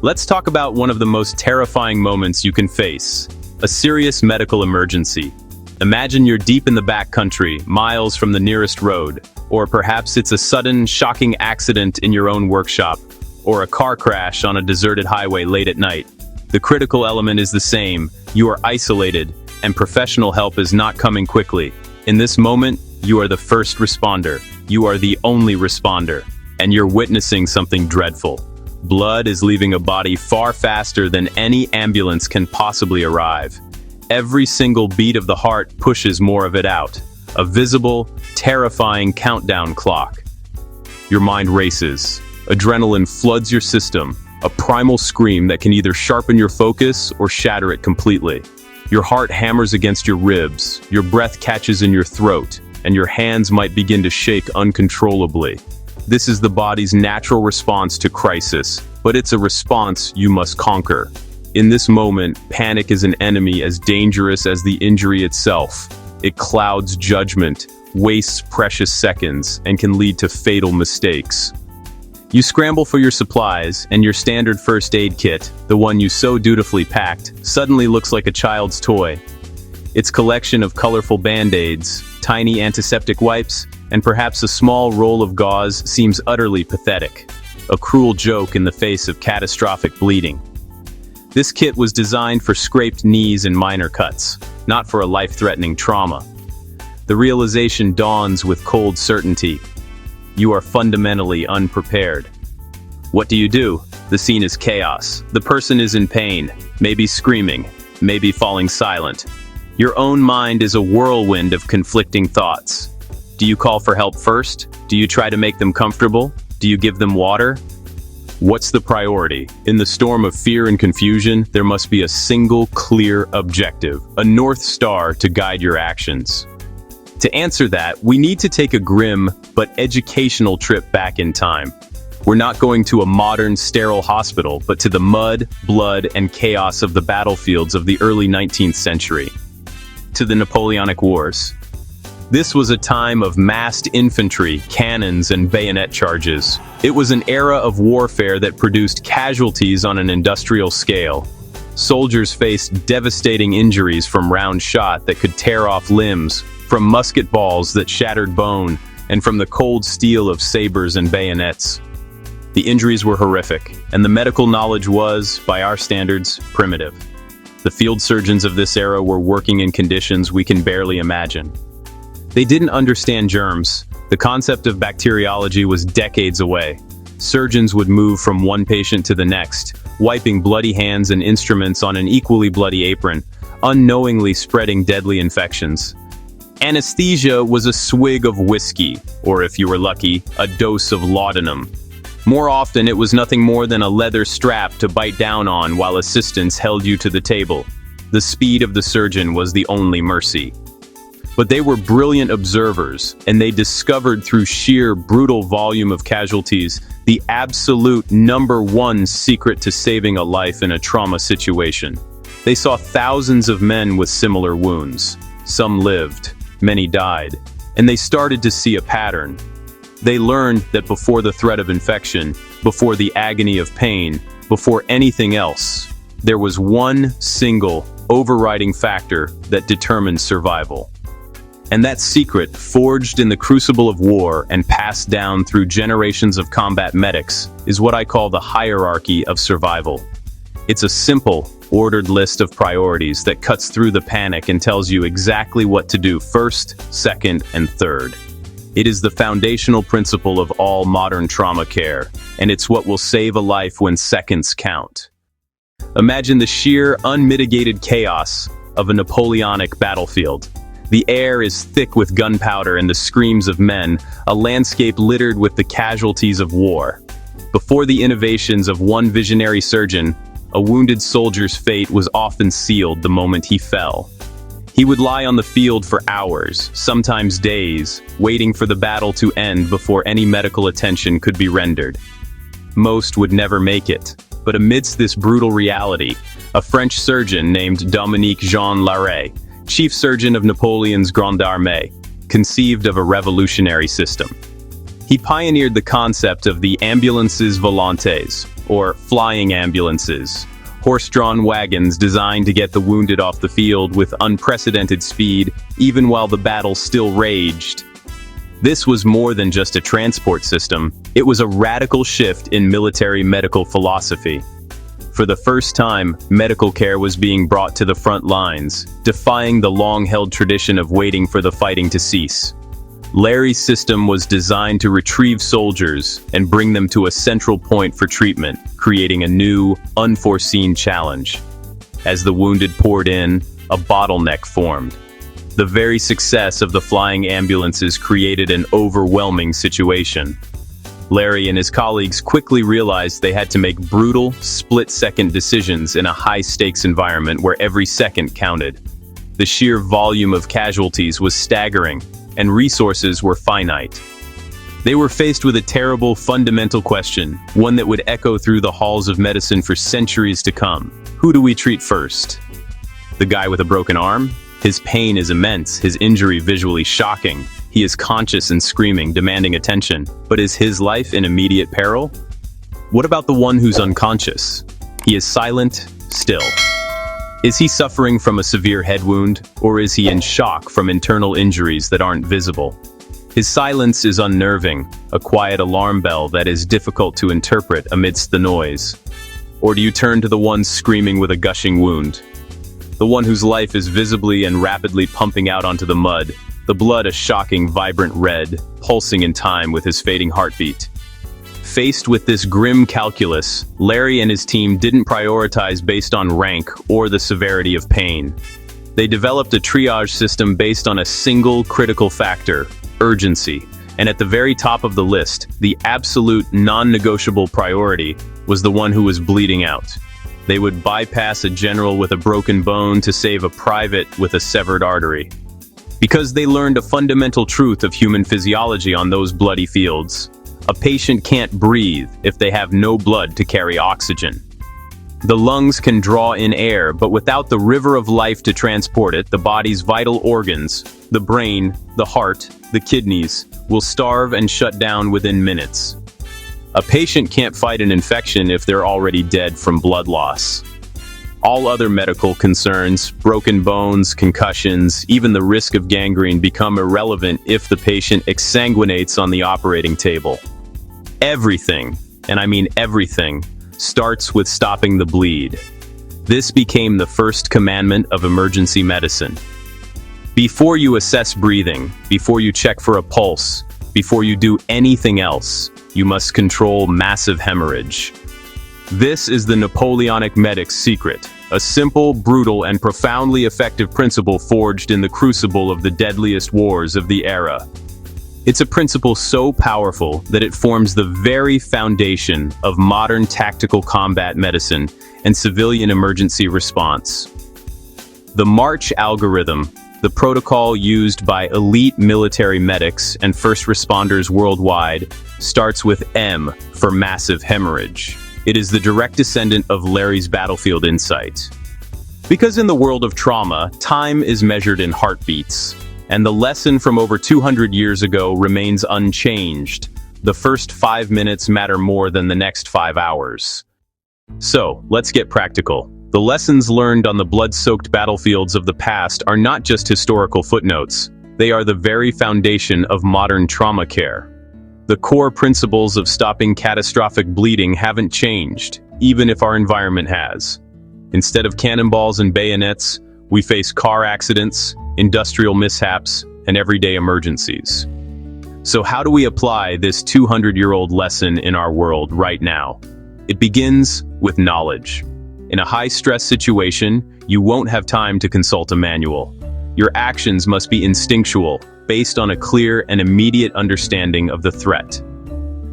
Let's talk about one of the most terrifying moments you can face: a serious medical emergency. Imagine you're deep in the backcountry, miles from the nearest road, or perhaps it's a sudden, shocking accident in your own workshop, or a car crash on a deserted highway late at night. The critical element is the same: you are isolated, and professional help is not coming quickly. In this moment, you are the first responder. You are the only responder, and you're witnessing something dreadful. Blood is leaving a body far faster than any ambulance can possibly arrive. Every single beat of the heart pushes more of it out. A visible, terrifying countdown clock. Your mind races. Adrenaline floods your system, a primal scream that can either sharpen your focus or shatter it completely. Your heart hammers against your ribs, your breath catches in your throat, and your hands might begin to shake uncontrollably. This is the body's natural response to crisis, but it's a response you must conquer. In this moment, panic is an enemy as dangerous as the injury itself. It clouds judgment, wastes precious seconds, and can lead to fatal mistakes. You scramble for your supplies, and your standard first aid kit, the one you so dutifully packed, suddenly looks like a child's toy. Its collection of colorful band-aids, tiny antiseptic wipes, and perhaps a small roll of gauze seems utterly pathetic. A cruel joke in the face of catastrophic bleeding. This kit was designed for scraped knees and minor cuts, not for a life-threatening trauma. The realization dawns with cold certainty. You are fundamentally unprepared. What do? The scene is chaos. The person is in pain, maybe screaming, maybe falling silent. Your own mind is a whirlwind of conflicting thoughts. Do you call for help first? Do you try to make them comfortable? Do you give them water? What's the priority? In the storm of fear and confusion, there must be a single, clear objective, a North Star to guide your actions. To answer that, we need to take a grim but educational trip back in time. We're not going to a modern, sterile hospital, but to the mud, blood, and chaos of the battlefields of the early 19th century. To the Napoleonic Wars. This was a time of massed infantry, cannons, and bayonet charges. It was an era of warfare that produced casualties on an industrial scale. Soldiers faced devastating injuries from round shot that could tear off limbs, from musket balls that shattered bone, and from the cold steel of sabers and bayonets. The injuries were horrific, and the medical knowledge was, by our standards, primitive. The field surgeons of this era were working in conditions we can barely imagine. They didn't understand germs. The concept of bacteriology was decades away. Surgeons would move from one patient to the next, wiping bloody hands and instruments on an equally bloody apron, unknowingly spreading deadly infections. Anesthesia was a swig of whiskey, or if you were lucky, a dose of laudanum. More often, it was nothing more than a leather strap to bite down on while assistants held you to the table. The speed of the surgeon was the only mercy. But they were brilliant observers, and they discovered through sheer brutal volume of casualties the absolute #1 secret to saving a life in a trauma situation. They saw thousands of men with similar wounds. Some lived, many died, and they started to see a pattern. They learned that before the threat of infection, before the agony of pain, before anything else, there was one single overriding factor that determined survival. And that secret, forged in the crucible of war and passed down through generations of combat medics, is what I call the hierarchy of survival. It's a simple, ordered list of priorities that cuts through the panic and tells you exactly what to do first, second, and third. It is the foundational principle of all modern trauma care, and it's what will save a life when seconds count. Imagine the sheer, unmitigated chaos of a Napoleonic battlefield. The air is thick with gunpowder and the screams of men, a landscape littered with the casualties of war. Before the innovations of one visionary surgeon, a wounded soldier's fate was often sealed the moment he fell. He would lie on the field for hours, sometimes days, waiting for the battle to end before any medical attention could be rendered. Most would never make it, but amidst this brutal reality, a French surgeon named Dominique Jean Larrey, chief surgeon of Napoleon's Grande Armée, conceived of a revolutionary system. He pioneered the concept of the ambulances volantes, or flying ambulances, horse-drawn wagons designed to get the wounded off the field with unprecedented speed, even while the battle still raged. This was more than just a transport system, it was a radical shift in military medical philosophy. For the first time, medical care was being brought to the front lines, defying the long-held tradition of waiting for the fighting to cease. Larry's system was designed to retrieve soldiers and bring them to a central point for treatment, creating a new, unforeseen challenge. As the wounded poured in, a bottleneck formed. The very success of the flying ambulances created an overwhelming situation. Larry and his colleagues quickly realized they had to make brutal, split-second decisions in a high-stakes environment where every second counted. The sheer volume of casualties was staggering, and resources were finite. They were faced with a terrible, fundamental question, one that would echo through the halls of medicine for centuries to come. Who do we treat first? The guy with a broken arm? His pain is immense, his injury visually shocking. He is conscious and screaming, demanding attention. But is his life in immediate peril? What about the one who's unconscious? He is silent, still. Is he suffering from a severe head wound, or is he in shock from internal injuries that aren't visible? His silence is unnerving, a quiet alarm bell that is difficult to interpret amidst the noise. Or do you turn to the one screaming with a gushing wound? The one whose life is visibly and rapidly pumping out onto the mud, the blood a shocking, vibrant red, pulsing in time with his fading heartbeat. Faced with this grim calculus, Larry and his team didn't prioritize based on rank or the severity of pain. They developed a triage system based on a single critical factor, urgency. And at the very top of the list, the absolute non-negotiable priority was the one who was bleeding out. They would bypass a general with a broken bone to save a private with a severed artery. Because they learned a fundamental truth of human physiology on those bloody fields. A patient can't breathe if they have no blood to carry oxygen. The lungs can draw in air, but without the river of life to transport it, the body's vital organs, the brain, the heart, the kidneys, will starve and shut down within minutes. A patient can't fight an infection if they're already dead from blood loss. All other medical concerns, broken bones, concussions, even the risk of gangrene become irrelevant if the patient exsanguinates on the operating table. Everything, and I mean everything, starts with stopping the bleed. This became the first commandment of emergency medicine. Before you assess breathing, before you check for a pulse, before you do anything else, you must control massive hemorrhage. This is the Napoleonic medic's secret, a simple, brutal, and profoundly effective principle forged in the crucible of the deadliest wars of the era. It's a principle so powerful that it forms the very foundation of modern tactical combat medicine and civilian emergency response. The March algorithm, the protocol used by elite military medics and first responders worldwide, starts with M for massive hemorrhage. It is the direct descendant of Larry's battlefield insight. Because in the world of trauma, time is measured in heartbeats, and the lesson from over 200 years ago remains unchanged. The first 5 minutes matter more than the next 5 hours. So, let's get practical. The lessons learned on the blood-soaked battlefields of the past are not just historical footnotes. They are the very foundation of modern trauma care. The core principles of stopping catastrophic bleeding haven't changed, even if our environment has. Instead of cannonballs and bayonets, we face car accidents, industrial mishaps, and everyday emergencies. So how do we apply this 200-year-old lesson in our world right now? It begins with knowledge. In a high-stress situation, you won't have time to consult a manual. Your actions must be instinctual, based on a clear and immediate understanding of the threat.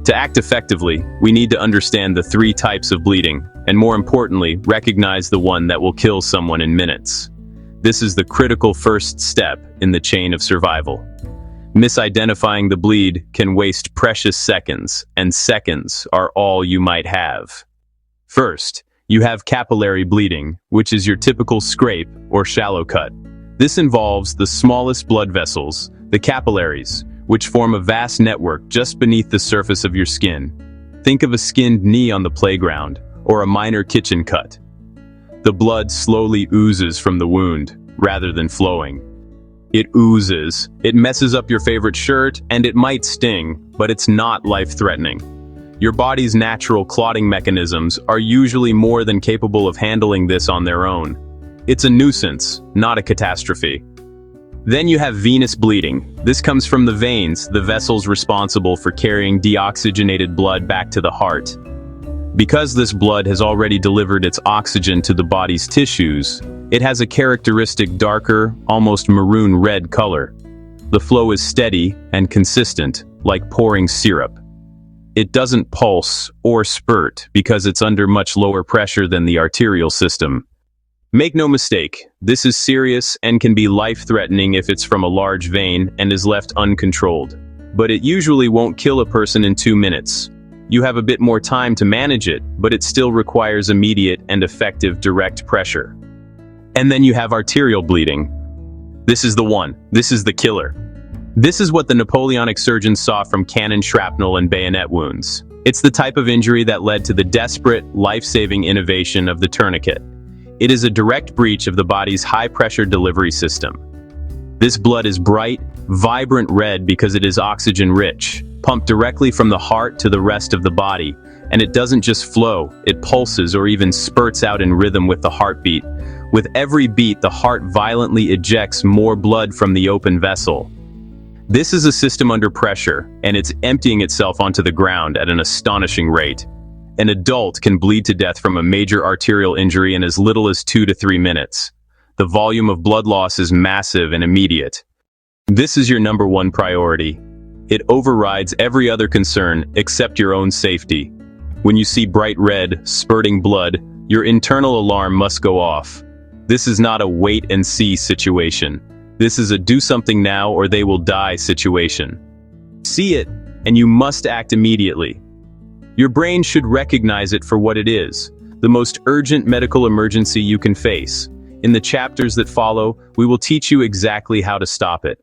To act effectively, we need to understand the 3 types of bleeding, and more importantly, recognize the one that will kill someone in minutes. This is the critical first step in the chain of survival. Misidentifying the bleed can waste precious seconds, and seconds are all you might have. First, you have capillary bleeding, which is your typical scrape or shallow cut. This involves the smallest blood vessels, the capillaries, which form a vast network just beneath the surface of your skin. Think of a skinned knee on the playground, or a minor kitchen cut. The blood slowly oozes from the wound, rather than flowing. It oozes, it messes up your favorite shirt, and it might sting, but it's not life-threatening. Your body's natural clotting mechanisms are usually more than capable of handling this on their own. It's a nuisance, not a catastrophe. Then you have venous bleeding. This comes from the veins, the vessels responsible for carrying deoxygenated blood back to the heart. Because this blood has already delivered its oxygen to the body's tissues, it has a characteristic darker, almost maroon-red color. The flow is steady and consistent, like pouring syrup. It doesn't pulse or spurt because it's under much lower pressure than the arterial system. Make no mistake, this is serious and can be life-threatening if it's from a large vein and is left uncontrolled. But it usually won't kill a person in 2 minutes. You have a bit more time to manage it, but it still requires immediate and effective direct pressure. And then you have arterial bleeding. This is the one. This is the killer. This is what the Napoleonic surgeons saw from cannon shrapnel and bayonet wounds. It's the type of injury that led to the desperate, life-saving innovation of the tourniquet. It is a direct breach of the body's high-pressure delivery system. This blood is bright, vibrant red because it is oxygen-rich, pumped directly from the heart to the rest of the body, and it doesn't just flow, it pulses or even spurts out in rhythm with the heartbeat. With every beat, the heart violently ejects more blood from the open vessel. This is a system under pressure, and it's emptying itself onto the ground at an astonishing rate. An adult can bleed to death from a major arterial injury in as little as 2 to 3 minutes. The volume of blood loss is massive and immediate. This is your number one priority. It overrides every other concern except your own safety. When you see bright red, spurting blood, your internal alarm must go off. This is not a wait-and-see situation. This is a do-something-now-or-they-will-die situation. See it, and you must act immediately. Your brain should recognize it for what it is, the most urgent medical emergency you can face. In the chapters that follow, we will teach you exactly how to stop it.